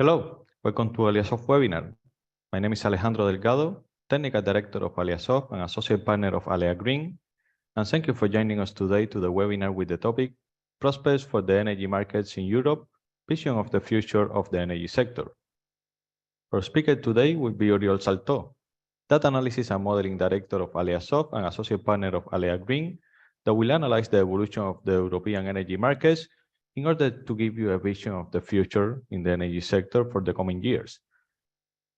Hello, welcome to AleaSoft webinar. My name is Alejandro Delgado, Technical Director of AleaSoft and Associate Partner of Alea Green, and thank you for joining us today to the webinar with the topic Prospects for the Energy Markets in Europe, Vision of the Future of the Energy Sector. Our speaker today will be Oriol Saltó, Data Analysis and Modeling Director of AleaSoft and Associate Partner of Alea Green, that will analyze the evolution of the European energy markets in order to give you a vision of the future in the energy sector for the coming years.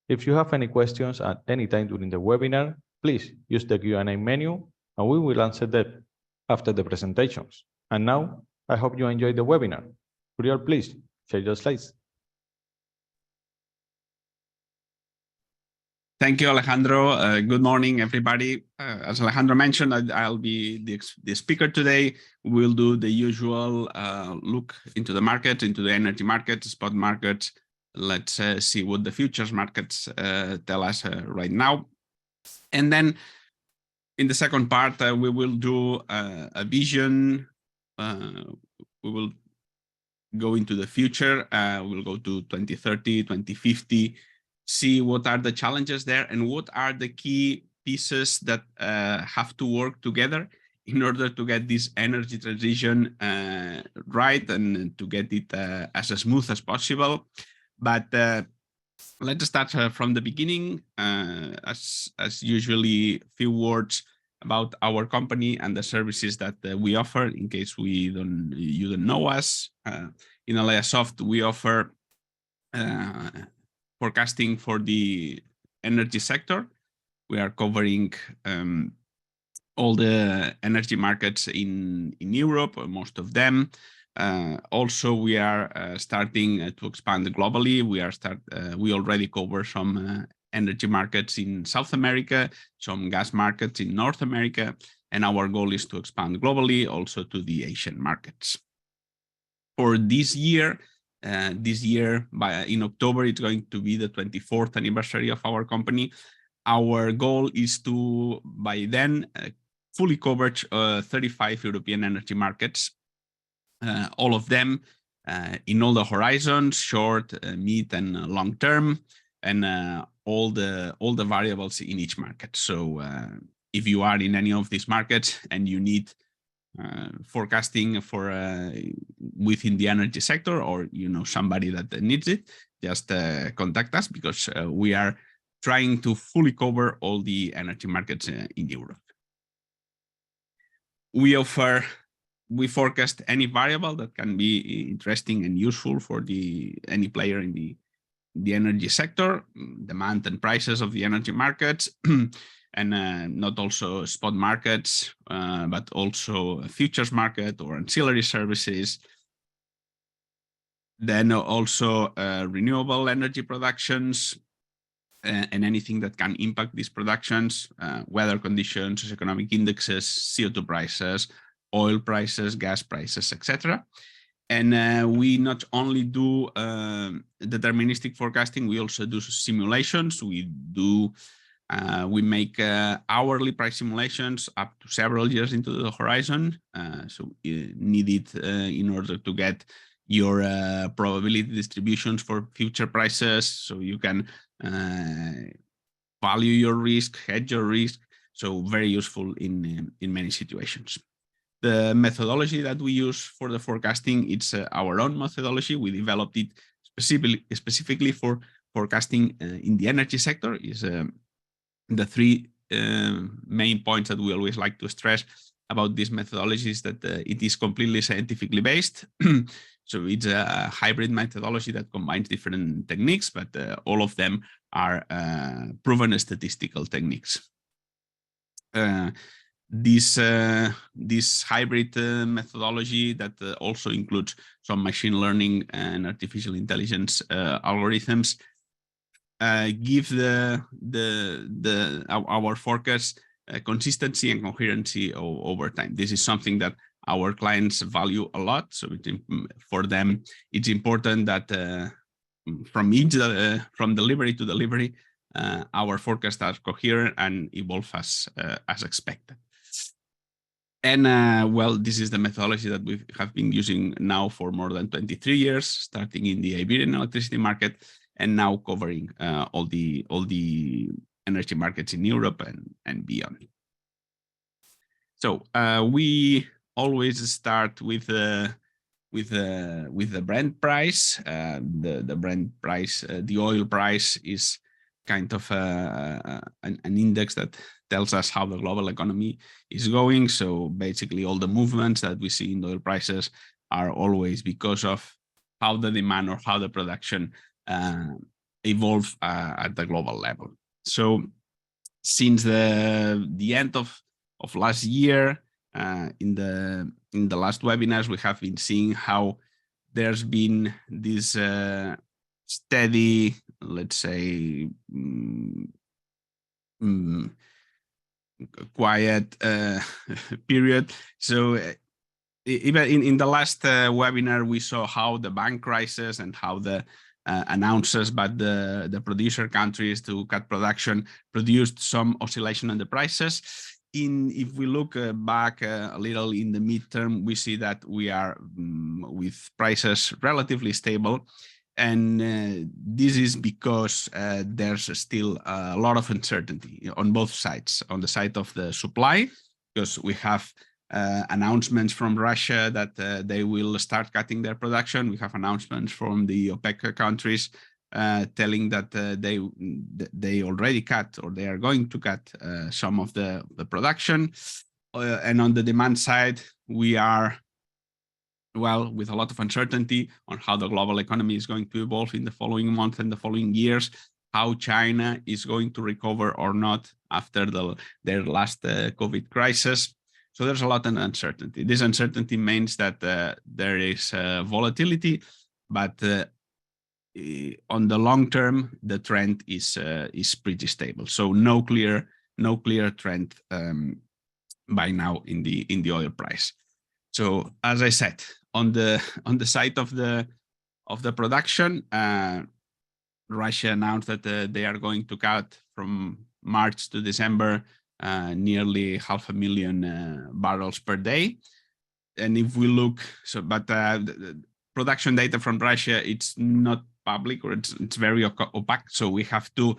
If you have any questions at any time during the webinar, please use the Q&A menu and we will answer them after the presentations. And now, I hope you enjoyed the webinar. Oriol, please share your slides. Thank you, Alejandro. Good morning, everybody. As Alejandro mentioned, I'll be the speaker today. We'll do the usual look into the market, into the energy market, spot market. Let's see what the futures markets tell us right now. And then in the second part, we will do a vision. We will go into the future. We'll go to 2030, 2050. See what are the challenges there and what are the key pieces that have to work together in order to get this energy transition right and to get it as smooth as possible. But let's start from the beginning. As usually, few words about our company and the services that we offer in case you don't know us. In AleaSoft, we offer forecasting for the energy sector. We are covering all the energy markets in Europe, or most of them. Also, we are starting to expand globally. We already cover some energy markets in South America, some gas markets in North America, and our goal is to expand globally, also to the Asian markets. For this year, in October, it's going to be the 24th anniversary of our company. Our goal is to, by then, fully cover 35 European energy markets, all of them in all the horizons, short, mid, and long term, and all the variables in each market. So if you are in any of these markets and you need forecasting for within the energy sector, or somebody that needs it, just contact us, because we are trying to fully cover all the energy markets in Europe. We forecast any variable that can be interesting and useful for any player in the energy sector, demand and prices of the energy markets. And not also spot markets, but also a futures market or ancillary services. Then also renewable energy productions and anything that can impact these productions, weather conditions, economic indexes, CO2 prices, oil prices, gas prices, etc. And we not only do deterministic forecasting, we also do simulations. We make hourly price simulations up to several years into the horizon. So you need it in order to get your probability distributions for future prices, so you can value your risk, hedge your risk. So very useful in many situations. The methodology that we use for the forecasting, it's our own methodology. We developed it specifically for forecasting in the energy sector. The three main points that we always like to stress about this methodology is that it is completely scientifically based. So it's a hybrid methodology that combines different techniques, but all of them are proven statistical techniques. This hybrid methodology that also includes some machine learning and artificial intelligence algorithms give our forecast consistency and coherency over time. This is something that our clients value a lot. So for them, it's important that from delivery to delivery, our forecasts are coherent and evolve as expected. And well, this is the methodology that we have been using now for more than 23 years, starting in the Iberian electricity market, and now covering all the energy markets in Europe and beyond. So we always start with the Brent price. The Brent price, the oil price, is kind of an index that tells us how the global economy is going. So basically, all the movements that we see in the oil prices are always because of how the demand or how the production evolve at the global level. So since the end of last year, in the last webinars, we have been seeing how there's been this steady, let's say, quiet period. So even in the last webinar, we saw how the bank crisis and how the announcements by the producer countries to cut production produced some oscillation on the prices. If we look back a little in the midterm, we see that we are with prices relatively stable. And this is because there's still a lot of uncertainty on both sides. On the side of the supply, because we have announcements from Russia that they will start cutting their production. We have announcements from the OPEC countries telling that they already cut, or they are going to cut some of the production. And on the demand side, we are, well, with a lot of uncertainty on how the global economy is going to evolve in the following months and the following years, how China is going to recover or not after their last COVID crisis. So there's a lot of uncertainty. This uncertainty means that there is volatility, but on the long term, the trend is pretty stable. So no clear trend by now in the oil price. So as I said, on the side of the production, Russia announced that they are going to cut from March to December nearly 500,000 barrels per day. And if we look, but the production data from Russia, it's not public, or it's very opaque. So we have to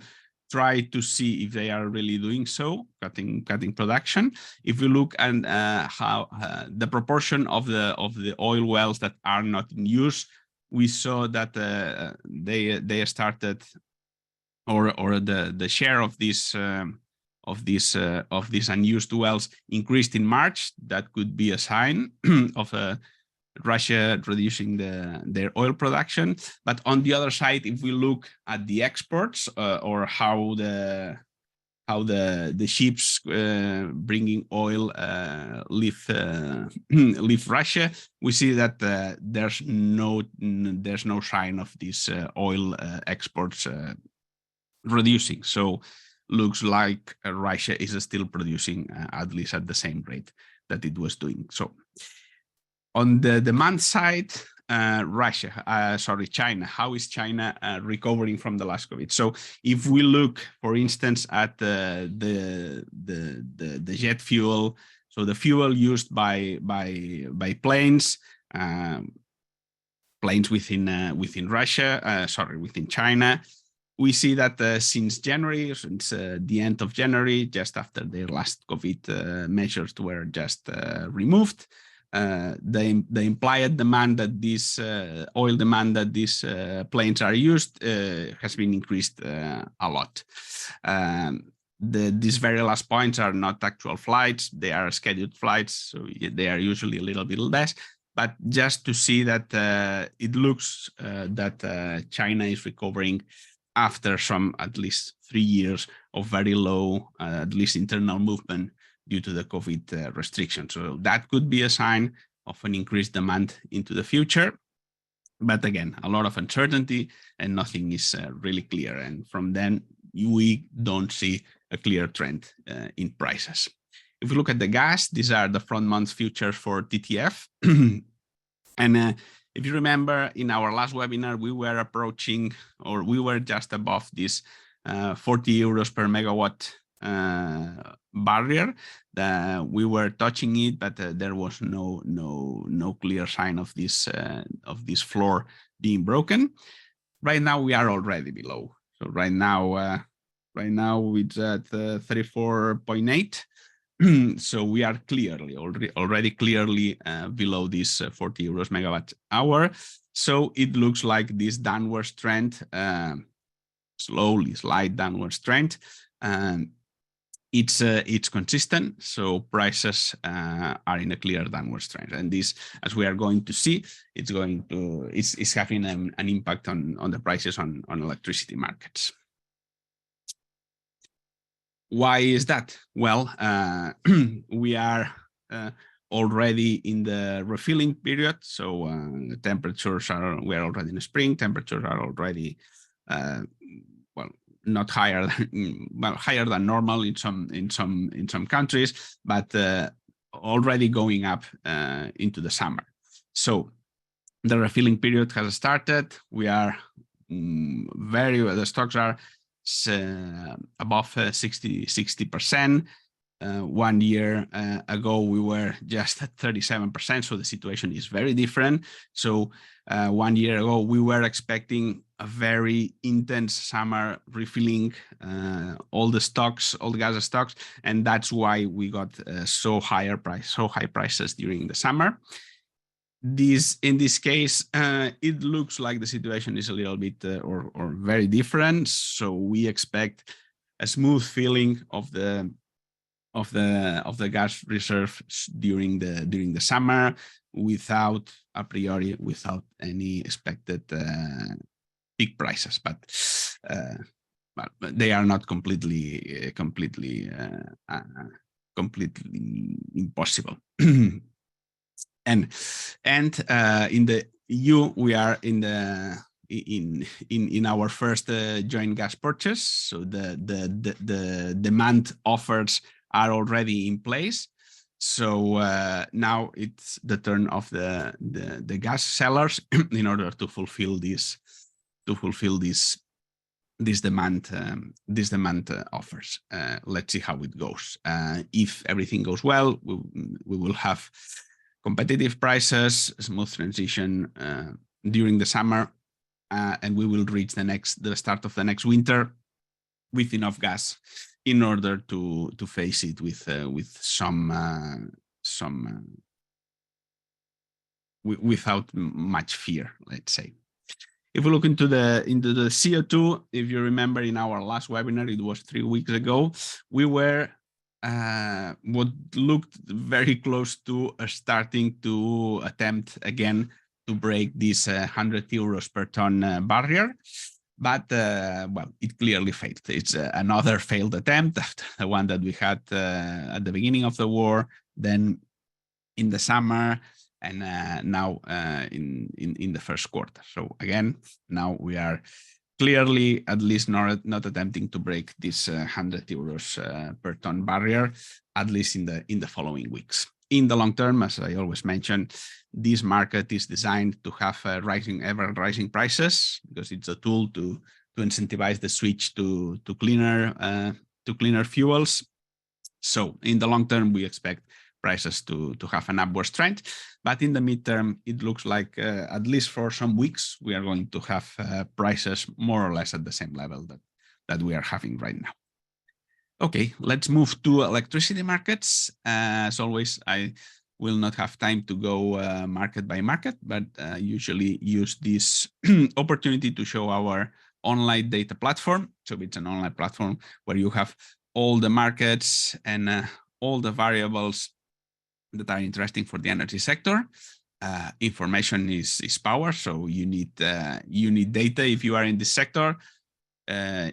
try to see if they are really doing so, cutting production. If we look at how the proportion of the oil wells that are not in use, we saw that they started, or the share of these unused wells increased in March. That could be a sign of Russia reducing their oil production. But on the other side, if we look at the exports or how the ships bringing oil leave Russia, we see that there's no sign of these oil exports reducing. So looks like Russia is still producing at least at the same rate that it was doing. So on the demand side, China. How is China recovering from the last COVID? So if we look, for instance, at the jet fuel, so the fuel used by planes within Russia, within China, we see that since January, since the end of January, just after their last COVID measures were just removed, the implied demand that this oil demand that these planes are used has been increased a lot. These very last points are not actual flights, they are scheduled flights, so they are usually a little bit less. But just to see that it looks that China is recovering after some at least 3 years of very low, at least internal movement due to the COVID restrictions. So that could be a sign of an increased demand into the future. But again, a lot of uncertainty and nothing is really clear. And from then, we don't see a clear trend in prices. If we look at the gas, these are the front month futures for TTF. And if you remember, in our last webinar, we were approaching, or we were just above this 40 euros per megawatt barrier. We were touching it, but there was no clear sign of this floor being broken. Right now we are already below. So right now it's at 34.8. So we are already clearly below this 40 euros megawatt hour. So it looks like this downward trend, slight downward trend, it's consistent. So prices are in a clear downward trend, and this, as we are going to see, it's having an impact on the prices on electricity markets. Why is that? Well, we are already in the refilling period, so the temperatures we are already in the spring. Temperatures are already well, not higher than, well, higher than normal in some countries, but already going up into the summer. So the refilling period has started. We are the stocks are above 60%. 1 year ago, we were just at 37%, so the situation is very different. So 1 year ago, we were expecting a very intense summer refilling all the gas stocks, and that's why we got so high prices during the summer. In this case, it looks like the situation is a little bit or very different. So we expect a smooth filling of the gas reserves during the summer, without any expected peak prices, but they are not completely impossible. And in the EU, we are in our first joint gas purchase. So the demand offers are already in place. So now it's the turn of the gas sellers in order to fulfill this demand offers. Let's see how it goes. If everything goes well, we will have competitive prices, smooth transition during the summer, and we will reach the start of the next winter with enough gas in order to face it with without much fear, let's say. If we look into the CO2, if you remember in our last webinar, it was 3 weeks ago, we were what looked very close to starting to attempt again to break this 100 euros per ton barrier. But well, it clearly failed. It's another failed attempt after the one that we had at the beginning of the war, then in the summer, and now in the first quarter. So again, now we are clearly at least not attempting to break this 100 euros per ton barrier, at least in the following weeks. In the long term, as I always mention, this market is designed to have ever rising prices, because it's a tool to incentivize the switch to cleaner fuels. So in the long term, we expect prices to have an upward trend, but in the midterm, it looks like at least for some weeks, we are going to have prices more or less at the same level that we are having right now. Okay, let's move to electricity markets. As always, I will not have time to go market by market, but usually use this opportunity to show our online data platform. So it's an online platform where you have all the markets and all the variables that are interesting for the energy sector. Information is power, so you need data if you are in this sector.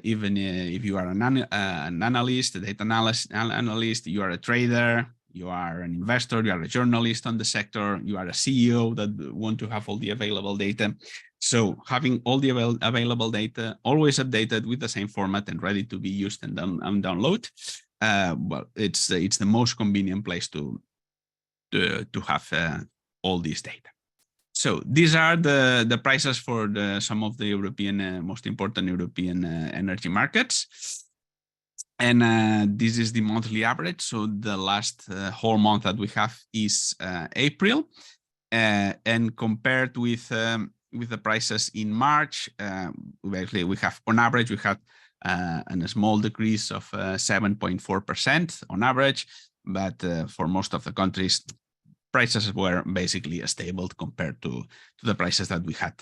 Even if you are an analyst, a data analyst, you are a trader, you are an investor, you are a journalist on the sector, you are a CEO that want to have all the available data. So having all the available data always updated with the same format and ready to be used and download, well, it's the most convenient place to have all this data. So these are the prices for some of the European most important European energy markets. And this is the monthly average. So the last whole month that we have is April, and compared with the prices in March, basically we have on average we have a small decrease of 7.4% on average, but for most of the countries, prices were basically stable compared to the prices that we had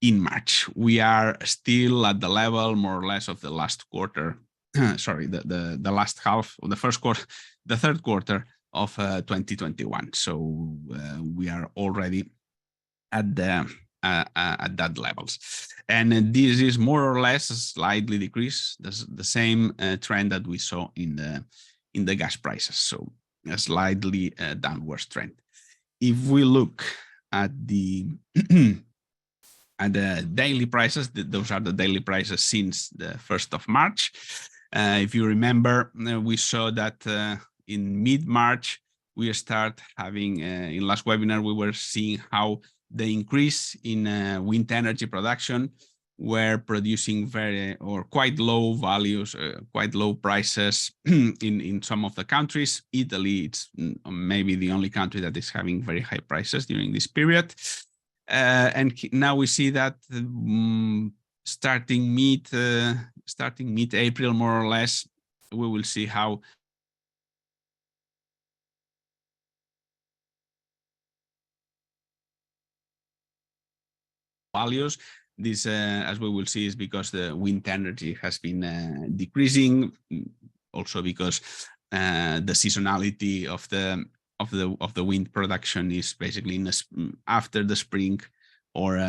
in March. We are still at the level more or less of the last quarter. Sorry, the last half of the first quarter, the third quarter of 2021. So we are already at that levels, and this is more or less a slightly decrease. The same trend that we saw in the gas prices. So a slightly downward trend. If we look at the at the daily prices, those are the daily prices since the 1st of March. If you remember, we saw that in mid-March, we start having, in last webinar, we were seeing how the increase in wind energy production were producing quite low values, quite low prices in some of the countries. Italy, it's maybe the only country that is having very high prices during this period. And now we see that starting mid-April, more or less, we will see how values. This, as we will see, is because the wind energy has been decreasing, also because the seasonality of the wind production is basically after the spring, or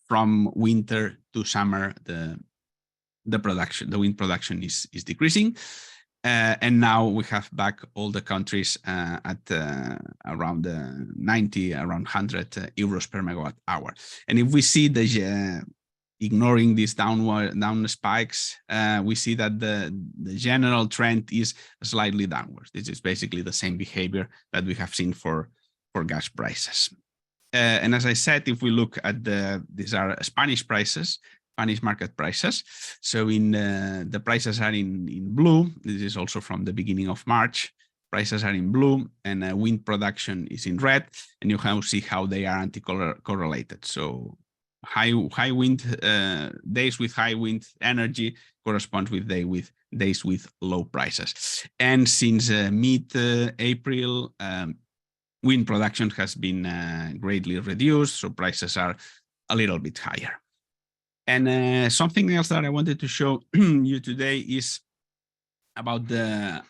from winter to summer, the wind production is decreasing. And now we have back all the countries at around 90, around 100 euros per megawatt hour. And if we see ignoring these down spikes, we see that the general trend is slightly downwards. This is basically the same behavior that we have seen for gas prices. And as I said, if we look at these are Spanish prices, Spanish market prices. So in the prices are in blue. This is also from the beginning of March. Prices are in blue, and wind production is in red. And you can see how they are anti-correlated. So high wind days with high wind energy correspond with days with low prices. And since mid-April, wind production has been greatly reduced, so prices are a little bit higher. And something else that I wanted to show you today is about the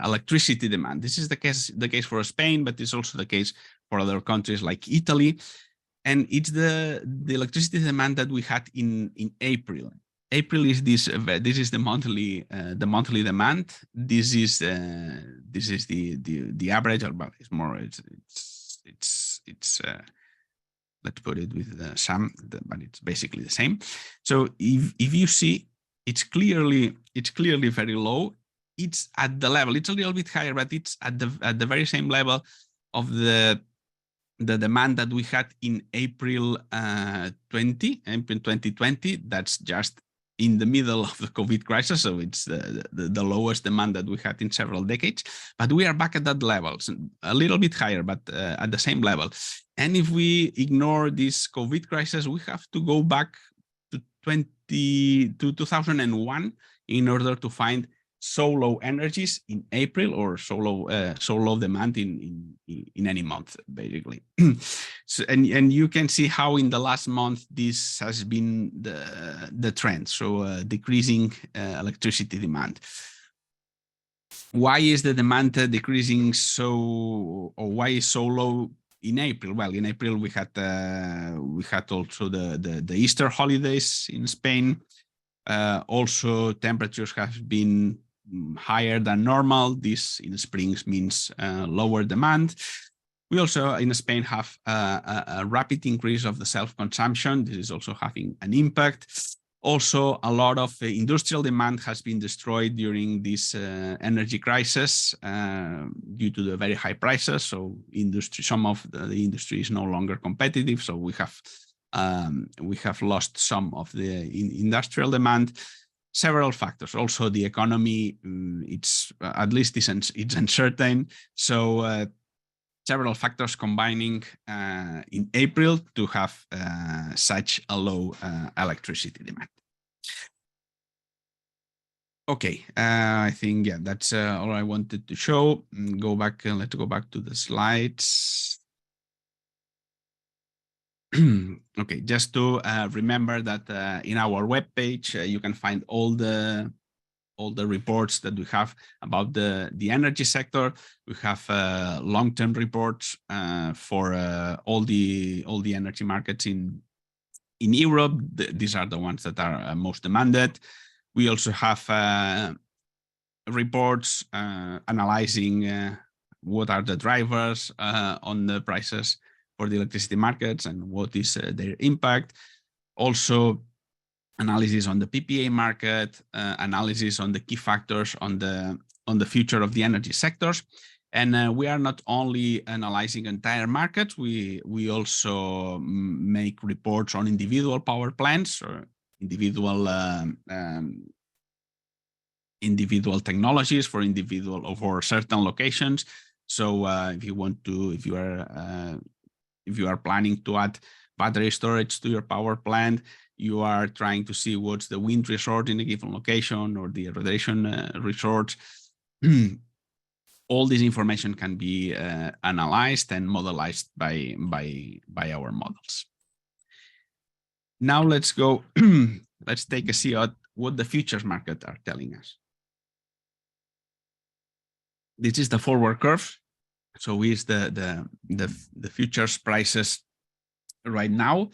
electricity demand. This is the case for Spain, but it's also the case for other countries like Italy. And it's the electricity demand that we had in April. April is this is the monthly demand. This is the average, but it's more it's let's put it with the sum, but it's basically the same. So if you see, it's clearly very low. It's at the level, it's a little bit higher, but it's at the very same level of the demand that we had in April 2020. That's just in the middle of the COVID crisis, so it's the lowest demand that we had in several decades. But we are back at that level, so a little bit higher, but at the same level. And if we ignore this COVID crisis, we have to go back to 2001 in order to find so low energies in April, or so low demand in any month, basically. So, and you can see how in the last month this has been the trend. So decreasing electricity demand. Why is the demand decreasing or why is so low in April? Well, in April we had also the Easter holidays in Spain. Also, temperatures have been higher than normal. This in the springs means lower demand. We also in Spain have a rapid increase of the self-consumption. This is also having an impact. Also, a lot of industrial demand has been destroyed during this energy crisis due to the very high prices. So some of the industry is no longer competitive. So we have lost some of the industrial demand. several factors. Also, the economy, it's at least it's uncertain. So several factors combining in April to have such a low electricity demand. Okay, I think, yeah, that's all I wanted to show. Go back, let's go back to the slides. Okay, just to remember that in our webpage, you can find all the reports that we have about the energy sector. We have long-term reports for all the energy markets in Europe. These are the ones that are most demanded. We also have reports analyzing what are the drivers on the prices for the electricity markets and what is their impact. Also, analysis on the PPA market, analysis on the key factors on the future of the energy sectors. And we are not only analyzing entire markets, we also make reports on individual power plants or individual technologies for individual or for certain locations. So if you are planning to add battery storage to your power plant, you are trying to see what's the wind resource in a given location or the radiation resource. All this information can be analyzed and modelized by our models. Now let's go. Let's take a see at what the futures market are telling us. This is the forward curve. So is the futures prices right now.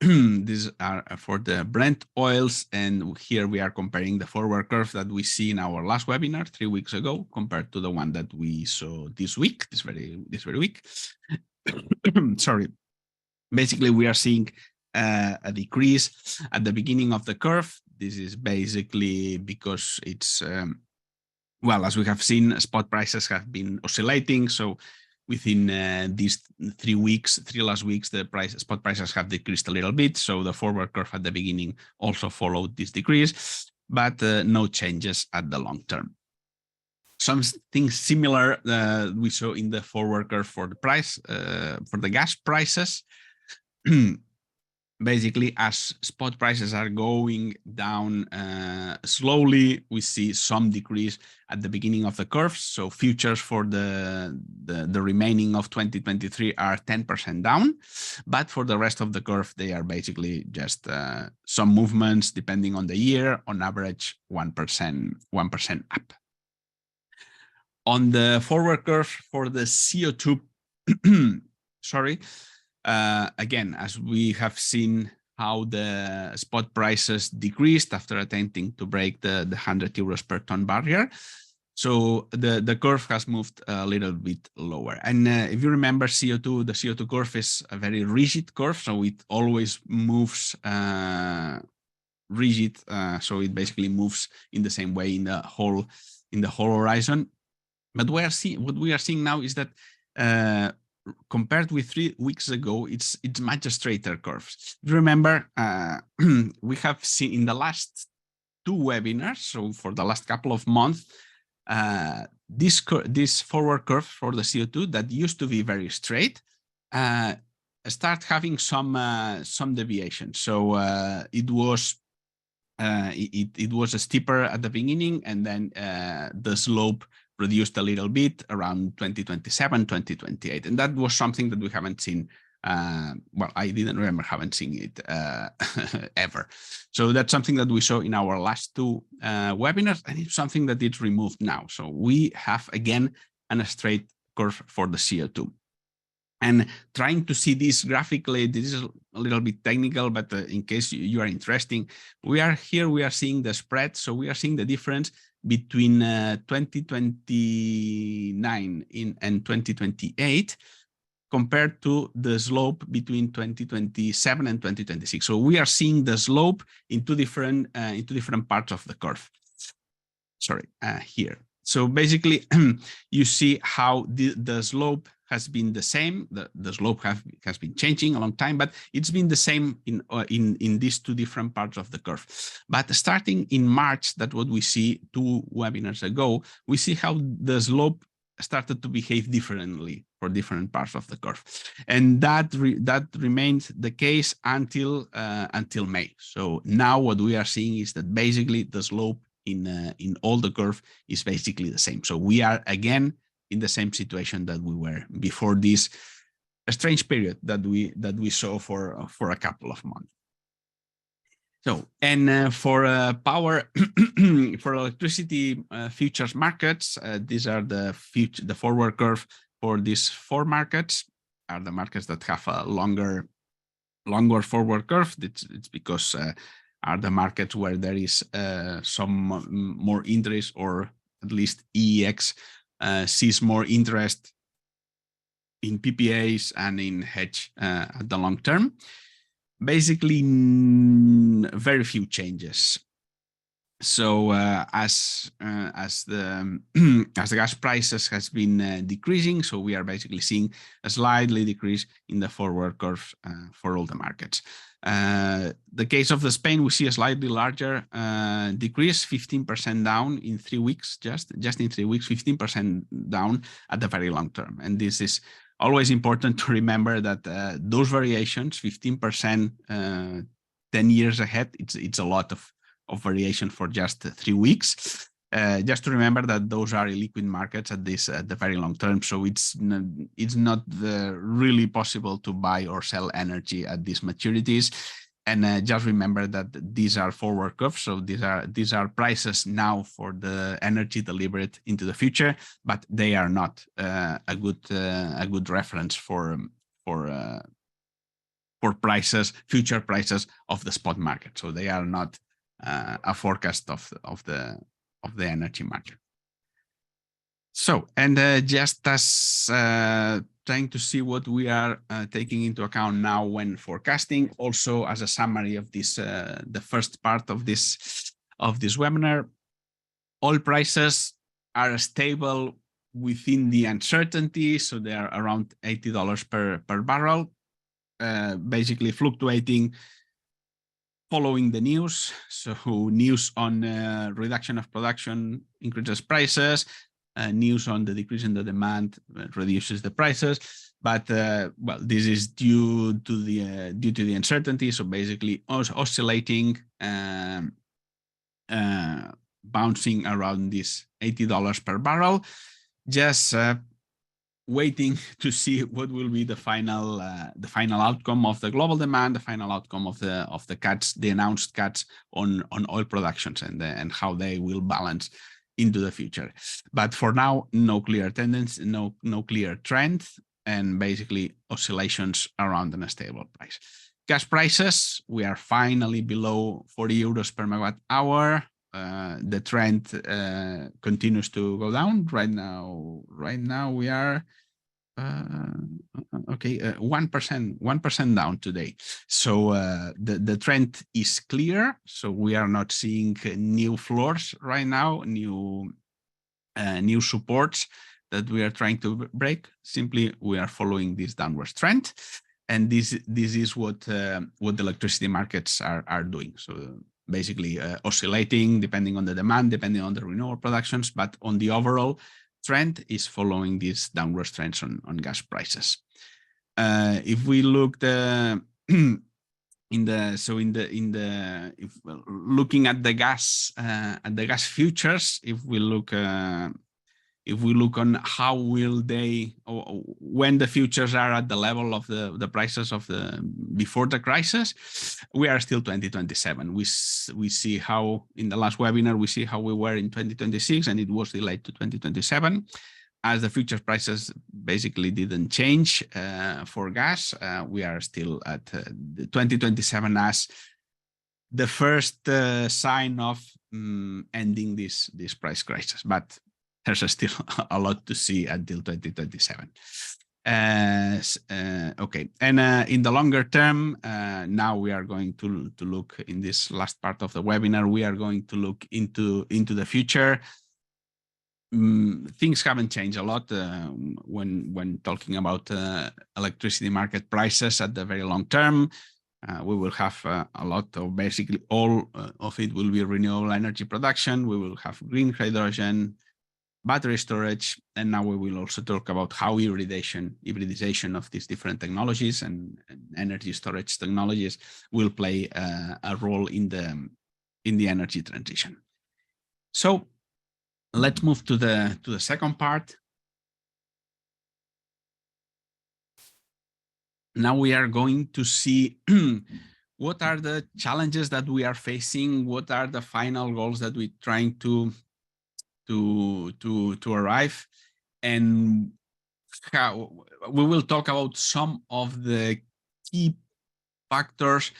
These are for the Brent oils, and here we are comparing the forward curve that we see in our last webinar 3 weeks ago compared to the one that we saw this week, this very week. Sorry. Basically, we are seeing a decrease at the beginning of the curve. This is basically because it's well, as we have seen, spot prices have been oscillating. So within these 3 last weeks, the spot prices have decreased a little bit. So the forward curve at the beginning also followed this decrease, but no changes at the long term. Something similar we saw in the forward curve for the price for the gas prices. Basically, as spot prices are going down slowly, we see some decrease at the beginning of the curve. So futures for the remaining of 2023 are 10% down, but for the rest of the curve, they are basically just some movements depending on the year, on average 1% up. On the forward curve for the CO2, sorry. Again, as we have seen how the spot prices decreased after attempting to break the 100 euros per ton barrier. So the curve has moved a little bit lower. And if you remember CO2, the CO2 curve is a very rigid curve. So it always moves rigid. So it basically moves in the same way in the whole horizon. But what we are seeing now is that compared with 3 weeks ago, it's much straighter curves. Remember, we have seen in the last 2 webinars, so for the last couple of months, this forward curve for the CO2 that used to be very straight start having some deviation. So it was steeper at the beginning, and then the slope reduced a little bit around 2027, 2028. And that was something that we haven't seen. Well, I didn't remember haven't seen it ever. So that's something that we saw in our last 2 webinars, and it's something that is removed now. So we have, again, a straight curve for the CO2. And trying to see this graphically, this is a little bit technical, but in case you are interested, we are seeing the spread. So we are seeing the difference between 2029 and 2028 compared to the slope between 2027 and 2026. So we are seeing the slope in two different parts of the curve. Sorry, here. So basically, you see how the slope has been the same. The slope has been changing a long time, but it's been the same in these two different parts of the curve. But starting in March, that's what we see 2 webinars ago, we see how the slope started to behave differently for different parts of the curve, and that remains the case until May. So now what we are seeing is that basically the slope in all the curve is basically the same. So we are again in the same situation that we were before this strange period that we saw for a couple of months. So, and for power, for electricity futures markets, these are the forward curve for these 4 markets, are the markets that have a longer forward curve. It's because are the markets where there is some more interest, or at least EEX sees more interest in PPAs and in hedge at the long term. Basically, very few changes. So as the gas prices has been decreasing, so we are basically seeing a slightly decrease in the forward curve for all the markets. The case of the Spain, we see a slightly larger decrease, 15% down in 3 weeks, just in 3 weeks, 15% down at the very long term. And this is always important to remember that those variations, 15%, 10 years ahead, it's a lot of variation for just 3 weeks. Just to remember that those are illiquid markets at the very long term, so it's not really possible to buy or sell energy at these maturities. And just remember that these are forward curves, so these are prices now for the energy delivered into the future, but they are not a good reference for prices, future prices of the spot market. So they are not a forecast of the energy market. So, and just as trying to see what we are taking into account now when forecasting, also as a summary of this, the first part of this webinar, oil prices are stable within the uncertainty, so they are around $80 per barrel, basically fluctuating following the news. So news on reduction of production increases prices, news on the decrease in the demand reduces the prices. But well, this is due to the uncertainty. So basically oscillating, bouncing around this $80 per barrel, just waiting to see what will be the final outcome of the global demand, the final outcome of the cuts, the announced cuts on oil productions, and how they will balance into the future. But for now, no clear tendency, no clear trend, and basically oscillations around an stable price. Gas prices, we are finally below 40 euros per megawatt hour. The trend continues to go down. Right now we are 1% down today. So the trend is clear. So we are not seeing new floors right now, new supports that we are trying to break. Simply, we are following this downward trend, and this is what the electricity markets are doing. So basically oscillating depending on the demand, depending on the renewable productions, but on the overall trend is following these downward trends on gas prices. If we look looking at the gas futures, if we look on how will they, or when the futures are at the level of the prices of the before the crisis, we are still 2027. We see how in the last webinar we see how we were in 2026, and it was delayed to 2027, as the future prices basically didn't change for gas. We are still at the 2027 as the first sign of ending this price crisis, but there's still a lot to see until 2027. Okay, and in the longer term, now we are going to look in this last part of the webinar. We are going to look into the future. things haven't changed a lot when talking about electricity market prices at the very long term. We will have a lot of, basically all of it will be renewable energy production. We will have green hydrogen, battery storage, and now we will also talk about how hybridization of these different technologies and energy storage technologies will play a role in the energy transition. So let's move to the second part. Now we are going to see what are the challenges that we are facing, what are the final goals that we're trying to arrive, and how we will talk about some of the key factors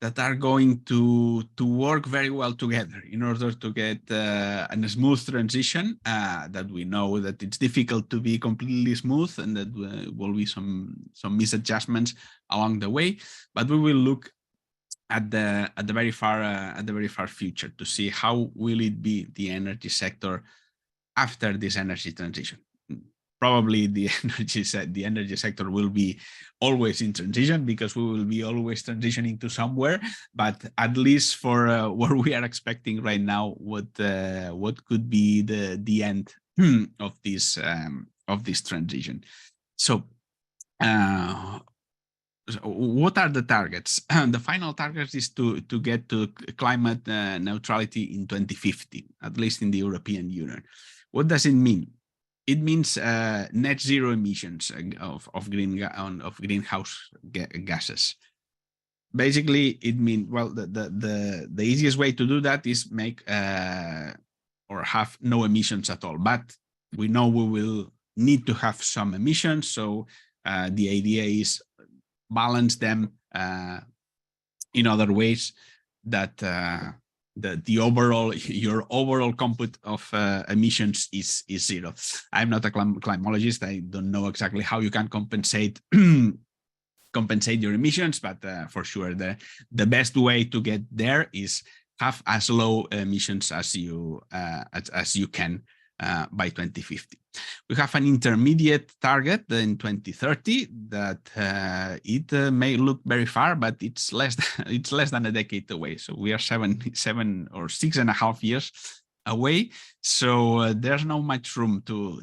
that are going to work very well together in order to get a smooth transition. That we know that it's difficult to be completely smooth, and that will be some misadjustments along the way. But we will look at the very far future to see how will it be the energy sector after this energy transition. Probably the energy sector will be always in transition, because we will be always transitioning to somewhere. But at least for what we are expecting right now, what could be the end of this transition. So what are the targets? The final target is to get to climate neutrality in 2050, at least in the European Union. What does it mean? It means net zero emissions of greenhouse gases. Basically, it means, well, the easiest way to do that is make or have no emissions at all. But we know we will need to have some emissions. So the idea is balance them in other ways that your overall compute of emissions is zero. I'm not a climatologist. I don't know exactly how you can compensate your emissions, but for sure the best way to get there is have as low emissions as you can by 2050. We have an intermediate target in 2030 that it may look very far, but it's less than a decade away. So we are 7 or 6.5 years away. So there's not much room to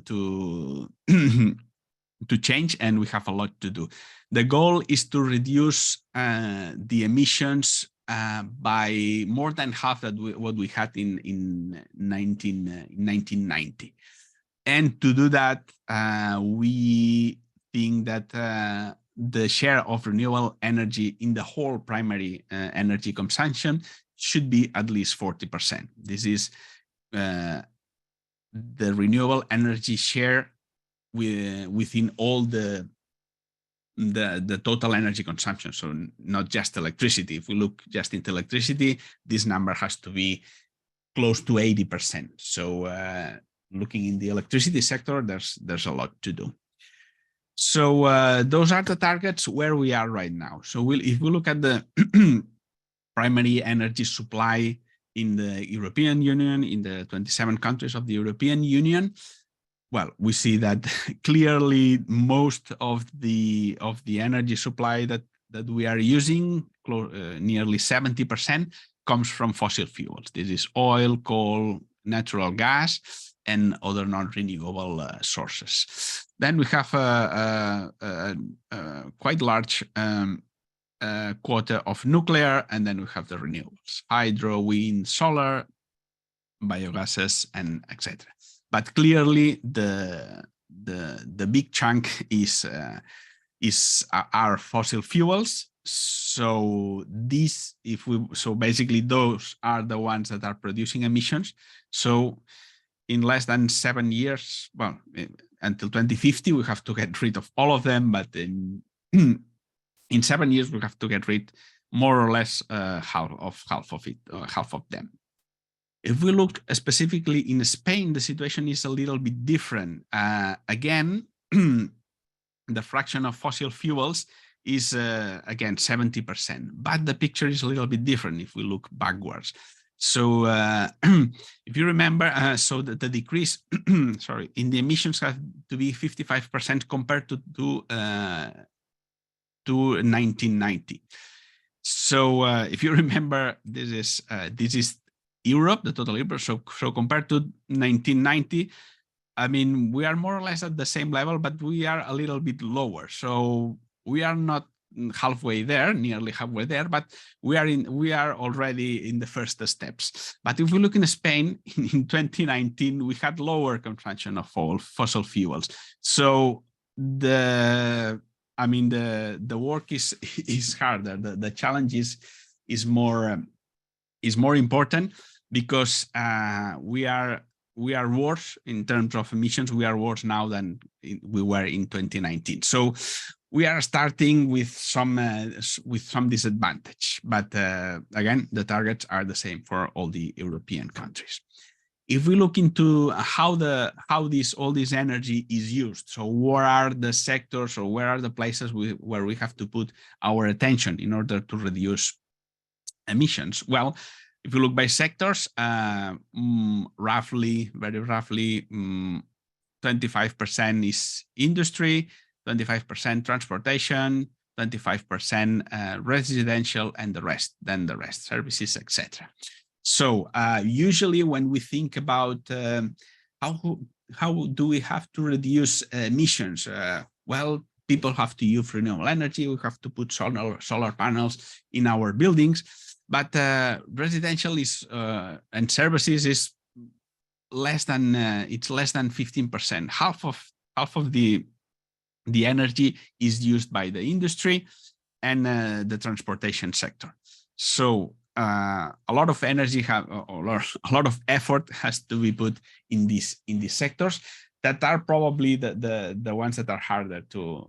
change, and we have a lot to do. The goal is to reduce the emissions by more than half what we had in 1990. And to do that, we think that the share of renewable energy in the whole primary energy consumption should be at least 40%. This is the renewable energy share within all the total energy consumption. So not just electricity. If we look just into electricity, this number has to be close to 80%. So looking in the electricity sector, there's a lot to do. So those are the targets where we are right now. So if we look at the primary energy supply in the European Union, in the 27 countries of the European Union, well, we see that clearly most of the energy supply that we are using, nearly 70%, comes from fossil fuels. This is oil, coal, natural gas, and other non-renewable sources. Then we have a quite large quota of nuclear, and then we have the renewables: hydro, wind, solar, biogases, and etc. But clearly, the big chunk are fossil fuels. So basically those are the ones that are producing emissions. So in less than 7 years, well, until 2050, we have to get rid of all of them. But in 7 years, we have to get rid more or less half of them. If we look specifically in Spain, the situation is a little bit different. Again, the fraction of fossil fuels is again 70%, but the picture is a little bit different if we look backwards. So if you remember, so the decrease, sorry, in the emissions have to be 55% compared to 1990. So if you remember, this is Europe, the total Europe. So compared to 1990, I mean, we are more or less at the same level, but we are a little bit lower. So we are not halfway there, nearly halfway there, but we are already in the first steps. But if we look in Spain, in 2019, we had lower consumption of all fossil fuels. So the work is harder. The challenge is more important, because we are worse in terms of emissions. We are worse now than we were in 2019. So we are starting with some disadvantage, but again, the targets are the same for all the European countries. If we look into how all this energy is used, so where are the sectors or where are the places where we have to put our attention in order to reduce emissions? Well, if you look by sectors, very roughly, 25% is industry, 25% transportation, 25% residential, and the rest services, etc. So usually when we think about how do we have to reduce emissions, well, people have to use renewable energy. We have to put solar panels in our buildings, but residential is and services is less than 15%. Half of the energy is used by the industry and the transportation sector. So a lot of energy a lot of effort has to be put in these sectors that are probably the ones that are harder to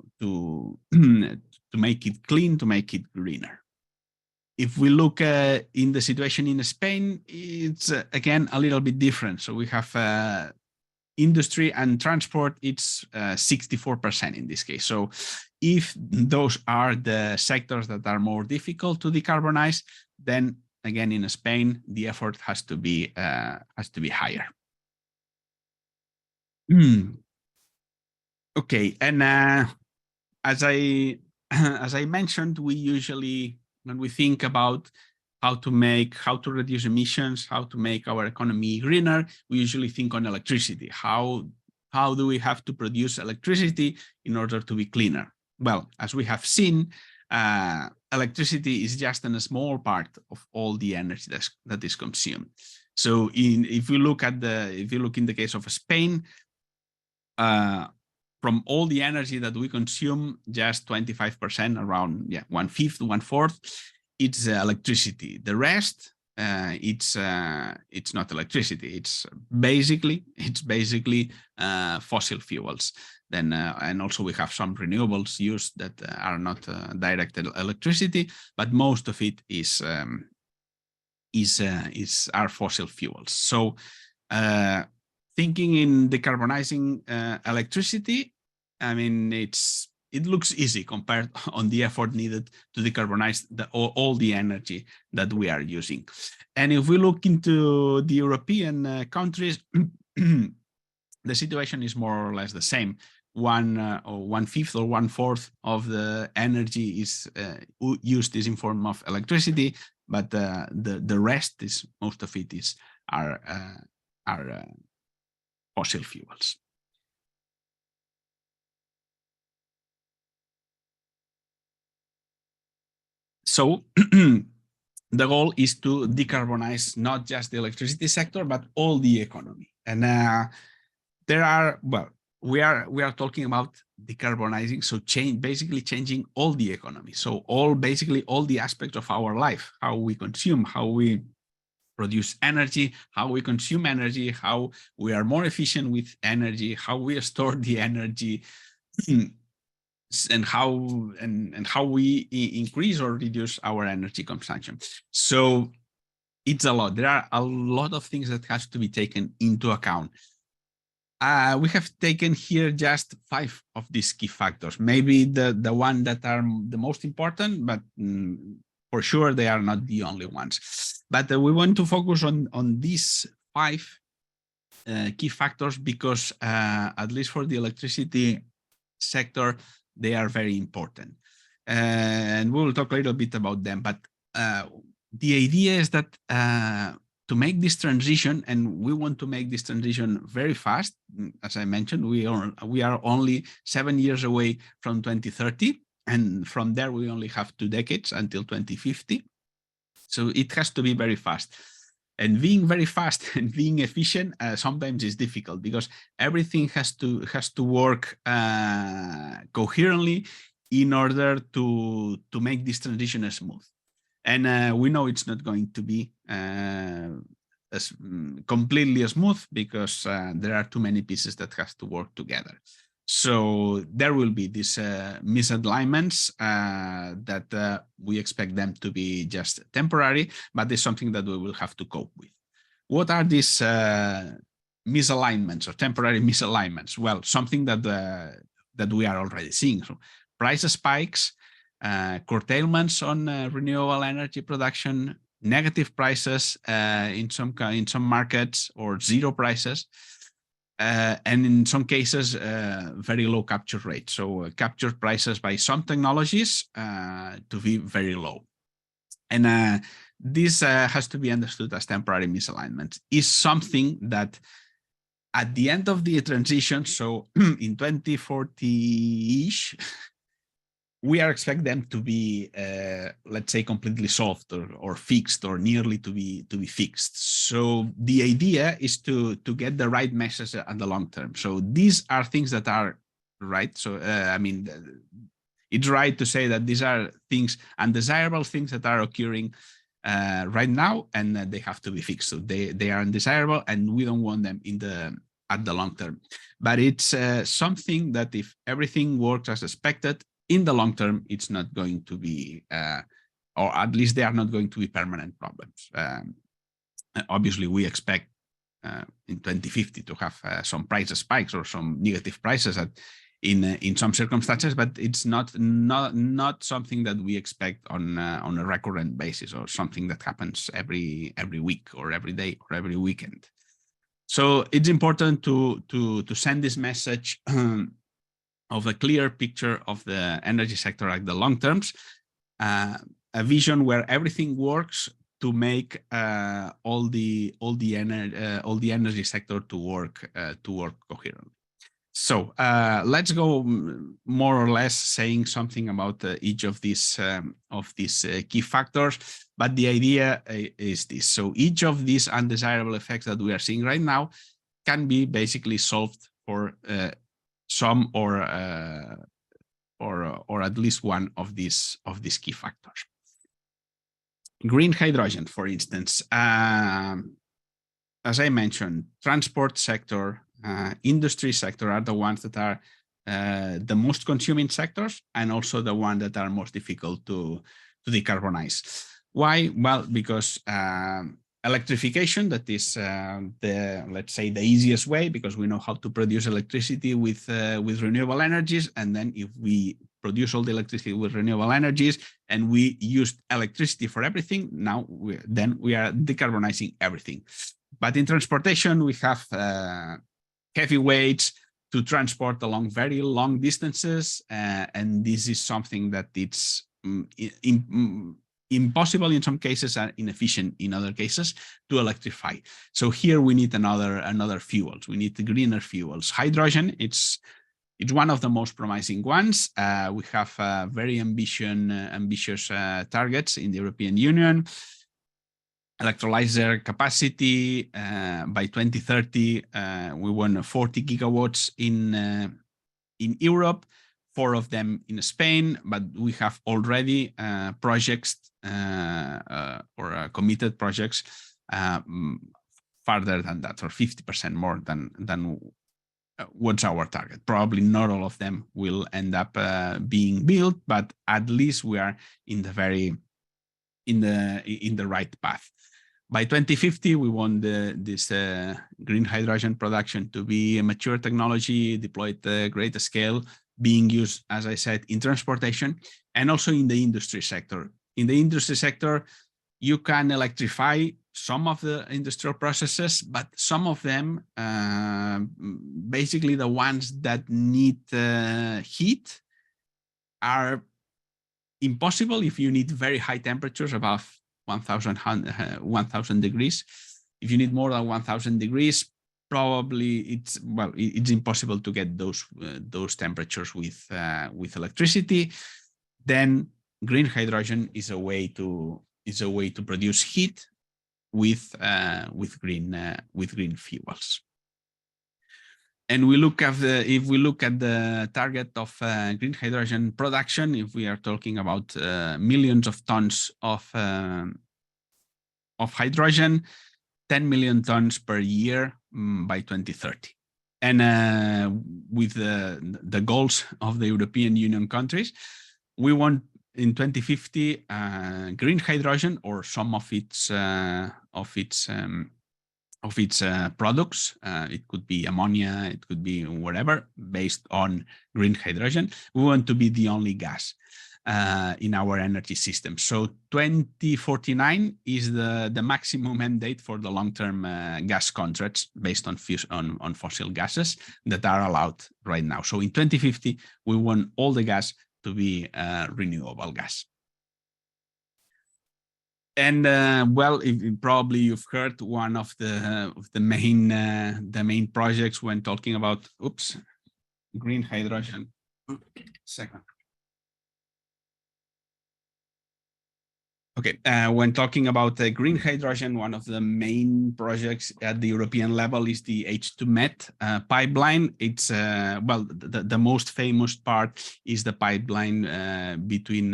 make it clean, to make it greener. If we look in the situation in Spain, it's again a little bit different. So we have industry and transport, it's 64% in this case. So if those are the sectors that are more difficult to decarbonize, then again in Spain the effort has to be higher. Okay, and as I mentioned, we usually, when we think about how to reduce emissions, how to make our economy greener, we usually think on electricity. How do we have to produce electricity in order to be cleaner? Well, as we have seen, electricity is just a small part of all the energy that is consumed. So if you look in the case of Spain, from all the energy that we consume, just 25%, around 1/5, 1/4, it's electricity. The rest, it's not electricity. It's basically fossil fuels. Then and also we have some renewables used that are not direct electricity, but most of it are fossil fuels. So thinking in decarbonizing electricity, I mean, it looks easy compared on the effort needed to decarbonize all the energy that we are using. And if we look into the European countries, the situation is more or less the same. 1/5 or 1/4 of the energy is used in form of electricity, but the rest is, most of it are fossil fuels. So the goal is to decarbonize not just the electricity sector, but all the economy. And we are talking about decarbonizing, so basically changing all the economy. So basically all the aspects of our life, how we consume, how we produce energy, how we consume energy, how we are more efficient with energy, how we store the energy, and how we increase or reduce our energy consumption. So it's a lot. There are a lot of things that have to be taken into account. We have taken here just 5 of these key factors, maybe the one that are the most important, but for sure, they are not the only ones. But we want to focus on these 5 key factors because, at least for the electricity sector, they are very important. And we will talk a little bit about them. But the idea is that to make this transition, and we want to make this transition very fast. As I mentioned, we are only 7 years away from 2030. And from there, we only have 2 decades until 2050. So it has to be very fast. And being very fast and being efficient sometimes is difficult because everything has to work coherently in order to make this transition smooth. And we know it's not going to be completely smooth because there are too many pieces that have to work together. So there will be these misalignments that we expect them to be just temporary, but it's something that we will have to cope with. What are these misalignments or temporary misalignments? Well, something that we are already seeing. So price spikes, curtailments on renewable energy production, negative prices in some markets, or zero prices. And in some cases, very low capture rate. So capture prices by some technologies to be very low. And this has to be understood as temporary misalignment. Is something that at the end of the transition, so in 2040-ish, we are expecting them to be, let's say, completely solved or fixed, or nearly to be fixed. So the idea is to get the right message at the long term. So these are things that are right. So I mean, it's right to say that these are things, undesirable things that are occurring right now, and they have to be fixed. So they are undesirable, and we don't want them at the long term. But it's something that if everything works as expected, in the long term, it's not going to be, or at least they are not going to be permanent problems. Obviously, we expect in 2050 to have some price spikes or some negative prices in some circumstances, but it's not something that we expect on a recurrent basis, or something that happens every week or every day or every weekend. So it's important to send this message of a clear picture of the energy sector at the long terms, a vision where everything works to make all the energy sector to work coherently. So let's go more or less saying something about each of these key factors. But the idea is this: so each of these undesirable effects that we are seeing right now can be basically solved for some or at least one of these key factors. Green hydrogen, for instance, as I mentioned, transport sector, industry sector are the ones that are the most consuming sectors, and also the ones that are most difficult to decarbonize. Why? Well, because electrification, that is let's say the easiest way, because we know how to produce electricity with renewable energies. And then if we produce all the electricity with renewable energies and we use electricity for everything, now then we are decarbonizing everything. But in transportation, we have heavy weights to transport along very long distances, and this is something that it's impossible in some cases and inefficient in other cases to electrify. So here we need another fuels. We need the greener fuels. Hydrogen, it's one of the most promising ones. We have very ambitious targets in the European Union. Electrolyzer capacity by 2030, we want 40 gigawatts in Europe, 4 of them in Spain, but we have already projects or committed projects farther than that, or 50% more than what's our target. Probably not all of them will end up being built, but at least we are in the right path. By 2050, we want this green hydrogen production to be a mature technology deployed at a greater scale, being used, as I said, in transportation and also in the industry sector. In the industry sector, you can electrify some of the industrial processes, but some of them, basically the ones that need heat, are impossible if you need very high temperatures above 1000 degrees. If you need more than 1000 degrees, probably it's impossible to get those temperatures with electricity. Then green hydrogen is a way to produce heat with green fuels. And if we look at the target of green hydrogen production, if we are talking about millions of tons of hydrogen, 10 million tons per year by 2030. And with the goals of the European Union countries, we want in 2050 green hydrogen or some of its products. It could be ammonia, it could be whatever, based on green hydrogen. We want to be the only gas in our energy system. So 2049 is the maximum end date for the long-term gas contracts based on fossil gases that are allowed right now. So in 2050, we want all the gas to be renewable gas. And probably you've heard one of the main projects when talking about green hydrogen. Second. Okay, when talking about green hydrogen, one of the main projects at the European level is the H2Met pipeline. It's the most famous part is the pipeline between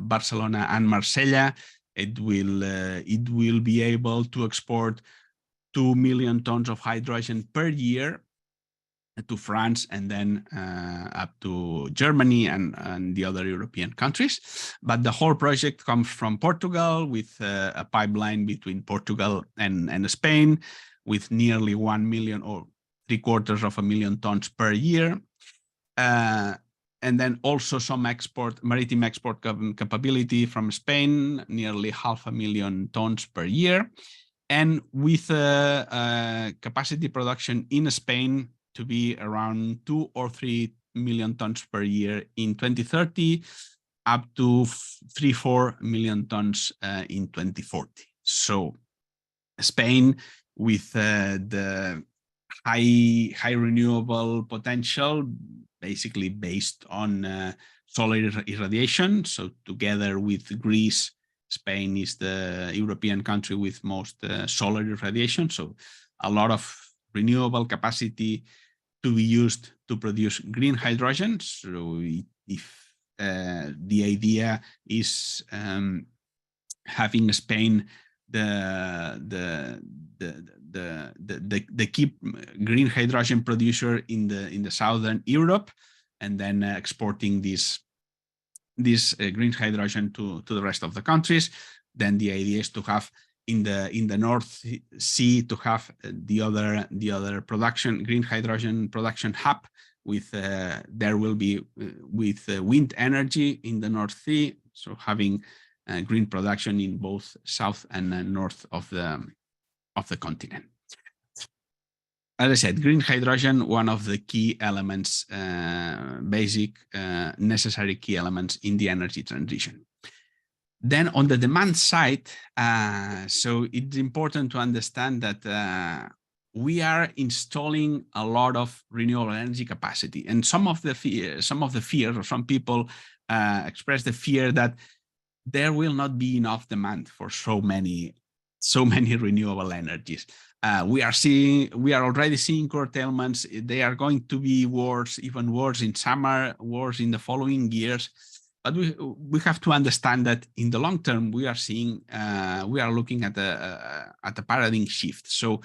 Barcelona and Marsella. It will be able to export 2 million tons of hydrogen per year to France and then up to Germany and the other European countries. But the whole project comes from Portugal with a pipeline between Portugal and Spain with nearly 1 million or 750,000 tons per year. And then also some maritime export capability from Spain, nearly 500,000 tons per year. And with capacity production in Spain to be around 2 or 3 million tons per year in 2030, up to 3-4 million tons in 2040. So Spain, with the high renewable potential, basically based on solar irradiation. So together with Greece, Spain is the European country with most solar irradiation. So a lot of renewable capacity to be used to produce green hydrogen. So if the idea is having Spain the key green hydrogen producer in the southern Europe, and then exporting this green hydrogen to the rest of the countries, then the idea is to have in the North Sea to have the other production green hydrogen production hub with there will be with wind energy in the North Sea, so having green production in both south and north of the continent. As I said, green hydrogen, one of the key elements, basic necessary key elements in the energy transition. Then on the demand side, so it's important to understand that we are installing a lot of renewable energy capacity, and some of the fear, or some people express the fear that there will not be enough demand for so many renewable energies. We are already seeing curtailments. They are going to be even worse in summer, worse in the following years. But we have to understand that in the long term, we are looking at a paradigm shift. So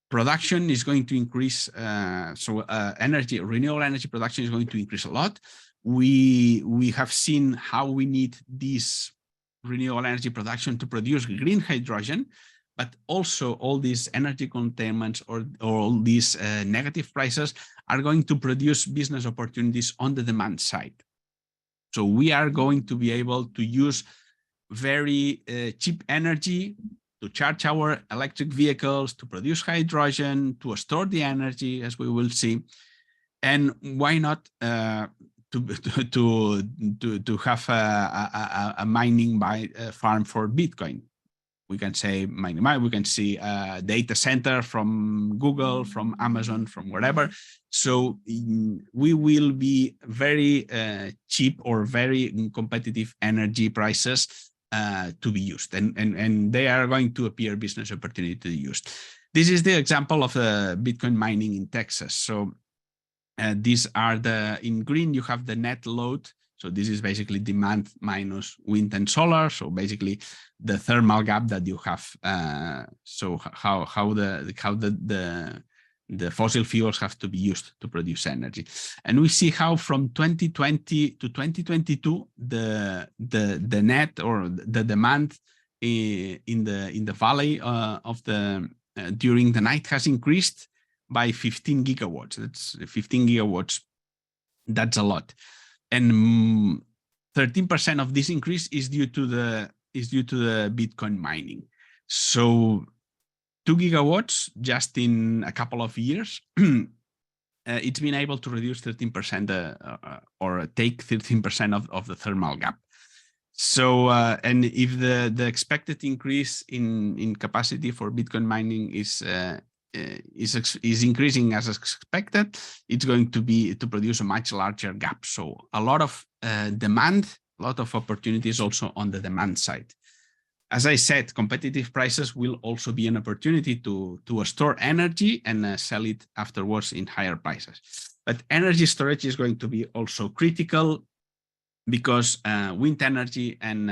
production is going to increase. Renewable energy production is going to increase a lot. We have seen how we need this renewable energy production to produce green hydrogen, but also all these energy containments or all these negative prices are going to produce business opportunities on the demand side. So we are going to be able to use very cheap energy to charge our electric vehicles, to produce hydrogen, to store the energy, as we will see. And why not to have a mining farm for Bitcoin? We can say mining, we can see a data center from Google, from Amazon, from wherever. So we will be very cheap or very competitive energy prices to be used, and they are going to appear business opportunity to be used. This is the example of Bitcoin mining in Texas. So these are in green, you have the net load. So this is basically demand minus wind and solar. So basically the thermal gap that you have. So how the fossil fuels have to be used to produce energy. And we see how from 2020 to 2022, the net or the demand in the valley of the during the night has increased by 15 gigawatts. That's 15 gigawatts. That's a lot. And 13% of this increase is due to the Bitcoin mining. So 2 gigawatts just in a couple of years, it's been able to reduce 13% or take 13% of the thermal gap. So and if the expected increase in capacity for Bitcoin mining is increasing as expected, it's going to produce a much larger gap. So a lot of demand, a lot of opportunities also on the demand side. As I said, competitive prices will also be an opportunity to store energy and sell it afterwards in higher prices. But energy storage is going to be also critical because wind energy and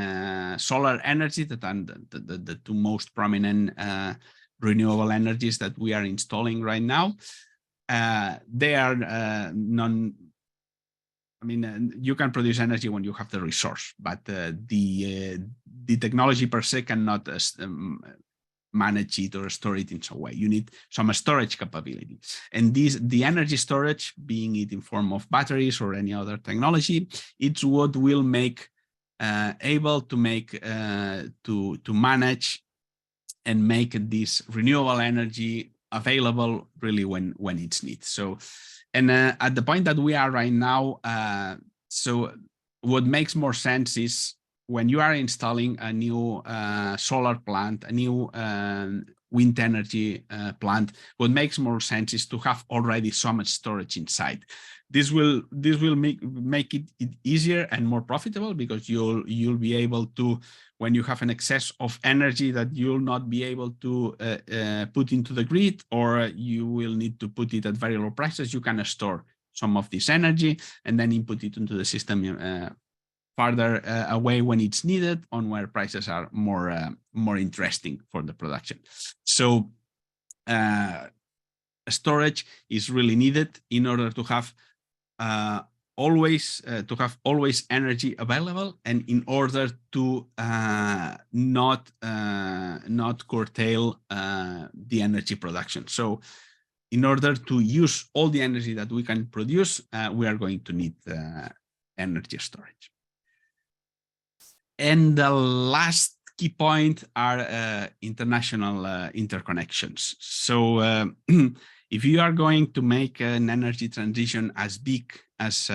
solar energy, that are the two most prominent renewable energies that we are installing right now, they are you can produce energy when you have the resource, but the technology per se cannot manage it or store it in some way. You need some storage capability. And the energy storage, being it in form of batteries or any other technology, it's what will make able to make to manage and make this renewable energy available really when it's needed. So, and at the point that we are right now, so what makes more sense is when you are installing a new solar plant, a new wind energy plant, what makes more sense is to have already so much storage inside. This will make it easier and more profitable, because you'll be able to, when you have an excess of energy that you'll not be able to put into the grid, or you will need to put it at very low prices, you can store some of this energy and then input it into the system farther away when it's needed, on where prices are more interesting for the production. So storage is really needed in order to have always energy available, and in order to not curtail the energy production. So in order to use all the energy that we can produce, we are going to need energy storage. And the last key point are international interconnections. So if you are going to make an energy transition as big as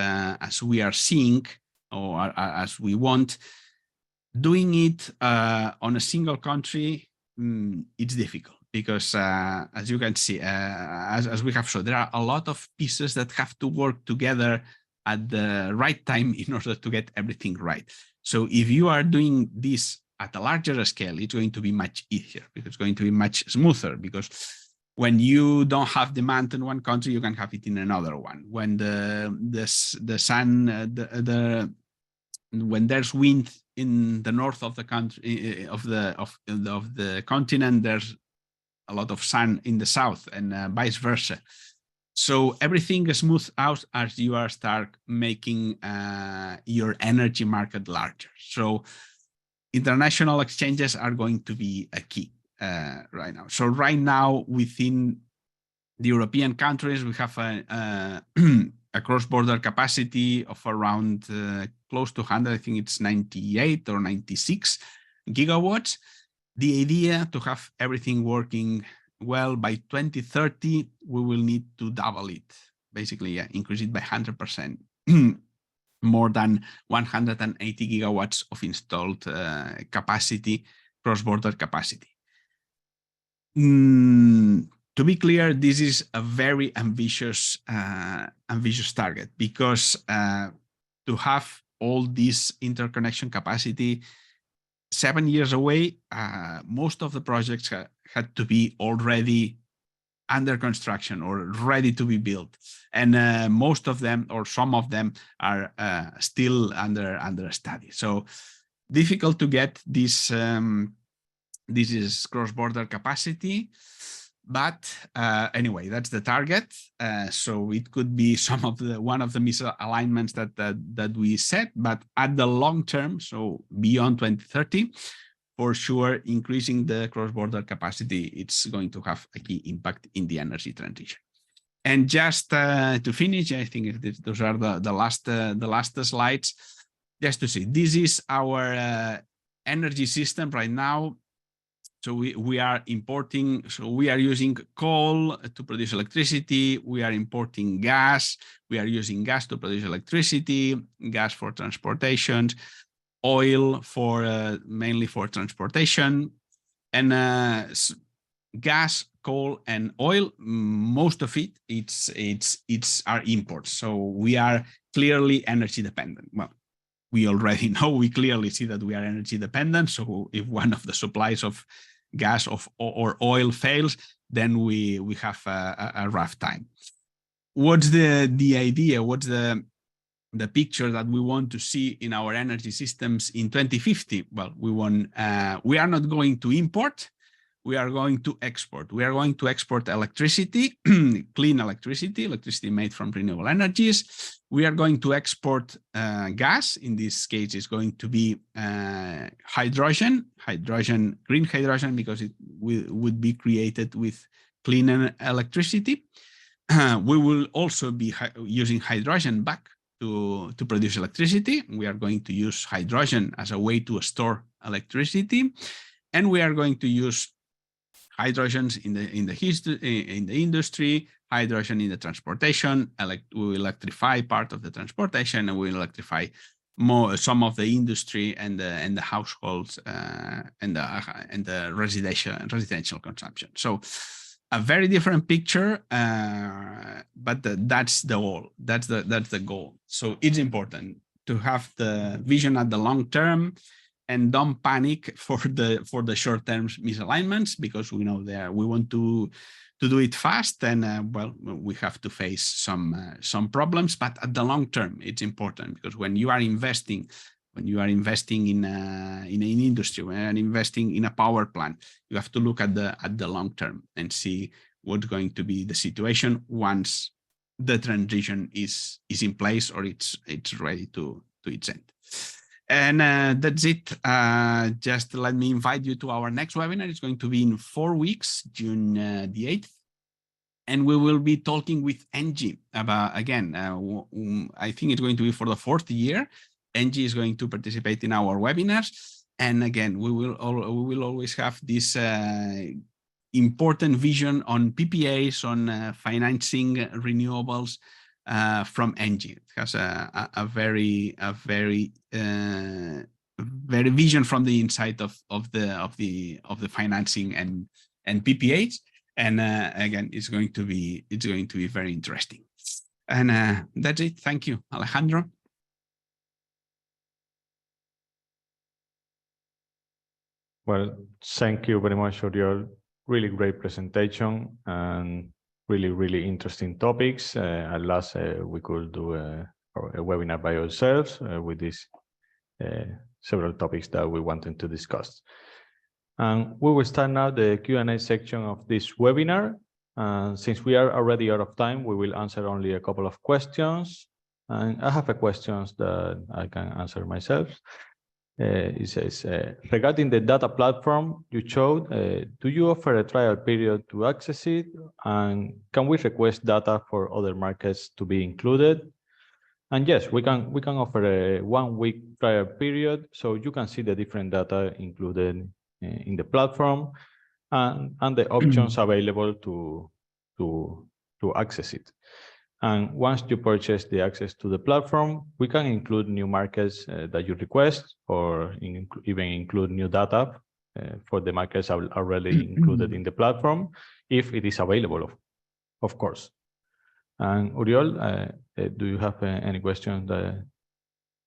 we are seeing, or as we want, doing it on a single country, it's difficult, because as you can see, as we have shown, there are a lot of pieces that have to work together at the right time in order to get everything right. So if you are doing this at a larger scale, it's going to be much easier, because it's going to be much smoother, because when you don't have demand in one country, you can have it in another one. When the sun, when there's wind in the north of the country, of the continent, there's a lot of sun in the south, and vice versa. So everything is smoothed out as you start making your energy market larger. So international exchanges are going to be a key right now. So right now, within the European countries, we have a cross-border capacity of around close to 100, I think it's 98 or 96 gigawatts. The idea to have everything working well by 2030, we will need to double it, basically increase it by 100%, more than 180 gigawatts of installed capacity, cross-border capacity. To be clear, this is a very ambitious target, because to have all this interconnection capacity 7 years away, most of the projects had to be already under construction or ready to be built, and most of them, or some of them, are still under study. So difficult to get this. This is cross-border capacity. But anyway, that's the target. So it could be one of the misalignments that we set. But at the long term, so beyond 2030, for sure, increasing the cross-border capacity, it's going to have a key impact in the energy transition. And just to finish, I think those are the last slides. Just to see, this is our energy system right now. So we are importing, so we are using coal to produce electricity, we are importing gas, we are using gas to produce electricity, gas for transportation, oil for mainly for transportation, and gas, coal, and oil, most of it's our imports. So we are clearly energy dependent. Well, we already know, we clearly see that we are energy dependent. So if one of the supplies of gas or oil fails, then we have a rough time. What's the idea? What's the picture that we want to see in our energy systems in 2050? Well, we are not going to import. We are going to export. We are going to export electricity, clean electricity made from renewable energies. We are going to export gas. In this case, it's going to be hydrogen, green hydrogen, because it would be created with clean electricity. We will also be using hydrogen back to produce electricity. We are going to use hydrogen as a way to store electricity, and we are going to use hydrogens in the industry, hydrogen in the transportation. We will electrify part of the transportation, and we will electrify some of the industry and the households and the residential consumption. So a very different picture, but that's the goal. That's the goal. So it's important to have the vision at the long term, and don't panic for the short-term misalignments, because we know we want to do it fast, and well, we have to face some problems. But at the long term, it's important, because when you are investing in an industry, when you are investing in a power plant, you have to look at the long term and see what's going to be the situation once the transition is in place, or it's ready to its end. And that's it. Just let me invite you to our next webinar. It's going to be in 4 weeks, June the 8th. And we will be talking with ENGIE about, again, I think it's going to be for the 4th year. ENGIE is going to participate in our webinars. And again, we will always have this important vision on PPAs, on financing renewables, from ENGIE. It has a very vision from the inside of the financing and PPAs. And again, it's going to be very interesting. And that's it. Thank you, Alejandro. Well, thank you very much for your really great presentation and really interesting topics. At last, we could do a webinar by ourselves with these several topics that we wanted to discuss. And we will start now the Q&A section of this webinar. Since we are already out of time, we will answer only a couple of questions. And I have a questions that I can answer myself. It says, regarding the data platform you showed, do you offer a trial period to access it? And can we request data for other markets to be included? And yes, we can offer a 1-week trial period, so you can see the different data included in the platform and the options available to access it. And once you purchase the access to the platform, we can include new markets that you request, or even include new data for the markets already included in the platform, if it is available, of course. And Uriol, do you have any questions that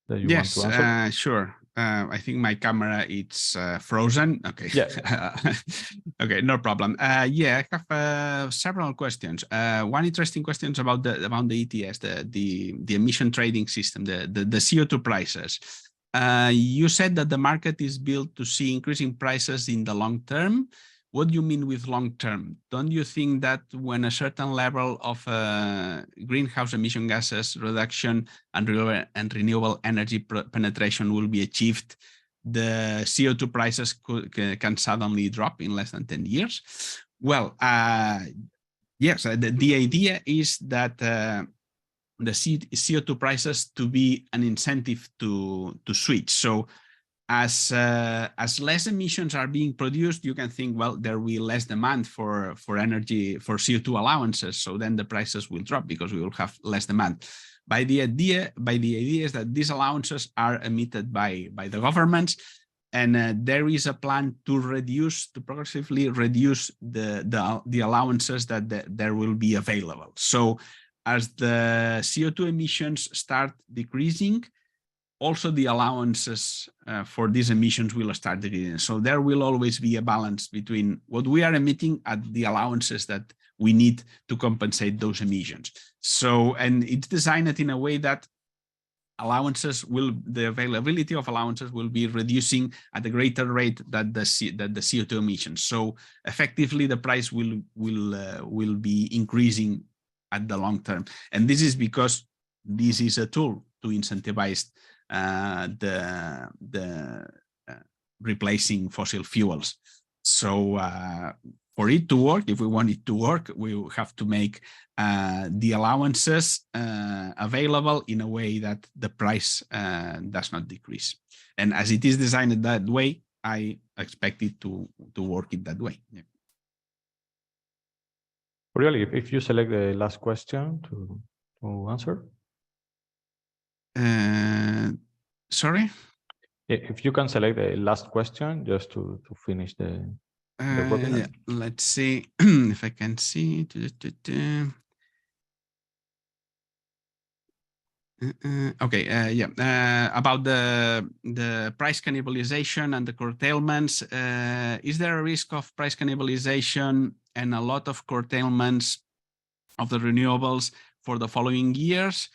you want to answer? Yes, sure. I think my camera is frozen. Okay. Yeah. Okay, no problem. Yeah, I have several questions. One interesting question is about the ETS, the emission trading system, the CO2 prices. You said that the market is built to see increasing prices in the long term. What do you mean with long term? Don't you think that when a certain level of greenhouse emission gases reduction and renewable energy penetration will be achieved, the CO2 prices can suddenly drop in less than 10 years? Well, yes, the idea is that the CO2 prices to be an incentive to switch. So as less emissions are being produced, you can think, well, there will be less demand for energy, for CO2 allowances. So then the prices will drop because we will have less demand. By the idea is that these allowances are emitted by the governments, and there is a plan to progressively reduce the allowances that there will be available. So as the CO2 emissions start decreasing, also the allowances for these emissions will start decreasing. So there will always be a balance between what we are emitting and the allowances that we need to compensate those emissions. So, and it's designed in a way that the availability of allowances will be reducing at a greater rate than the CO2 emissions. So effectively the price will be increasing at the long term. And this is because this is a tool to incentivize replacing fossil fuels. So for it to work, if we want it to work, we will have to make the allowances available in a way that the price does not decrease. And as it is designed that way, I expect it to work in that way. Yeah. Really, if you select the last question to answer. Sorry? If you can select the last question just to finish the webinar. Yeah. Let's see if I can see. Okay, yeah. About the price cannibalization and the curtailments, is there a risk of price cannibalization and a lot of curtailments of the renewables for the following years,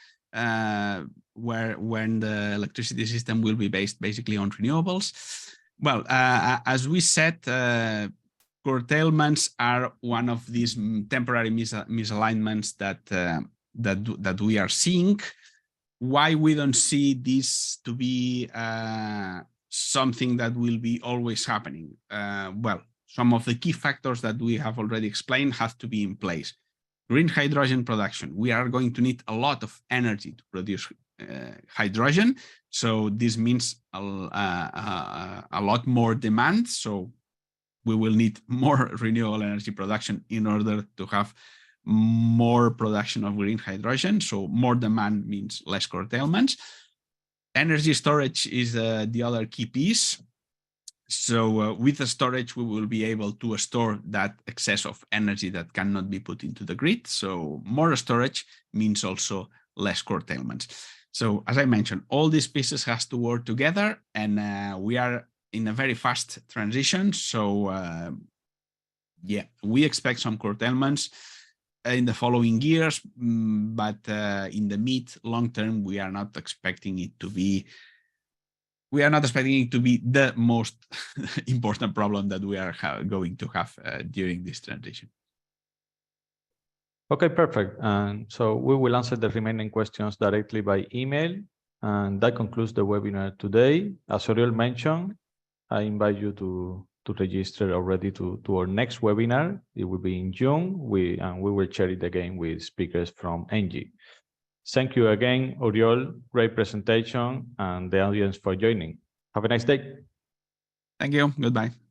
when the electricity system will be based basically on renewables? Well, as we said, curtailments are one of these temporary misalignments that we are seeing. Why we don't see this to be something that will be always happening? Well, some of the key factors that we have already explained have to be in place. Green hydrogen production. We are going to need a lot of energy to produce hydrogen. So this means a lot more demand. So we will need more renewable energy production in order to have more production of green hydrogen. So more demand means less curtailments. Energy storage is the other key piece. So with the storage, we will be able to store that excess of energy that cannot be put into the grid. So more storage means also less curtailments. So as I mentioned, all these pieces has to work together, and we are in a very fast transition. So yeah, we expect some curtailments in the following years, but in the mid-long term, we are not expecting it to be the most important problem that we are going to have during this transition. Okay, perfect. And so we will answer the remaining questions directly by email. And that concludes the webinar today. As Oriol mentioned, I invite you to register already to our next webinar. It will be in June. We will share it again with speakers from ENGIE. Thank you again, Oriol. Great presentation, and the audience for joining. Have a nice day. Thank you. Goodbye.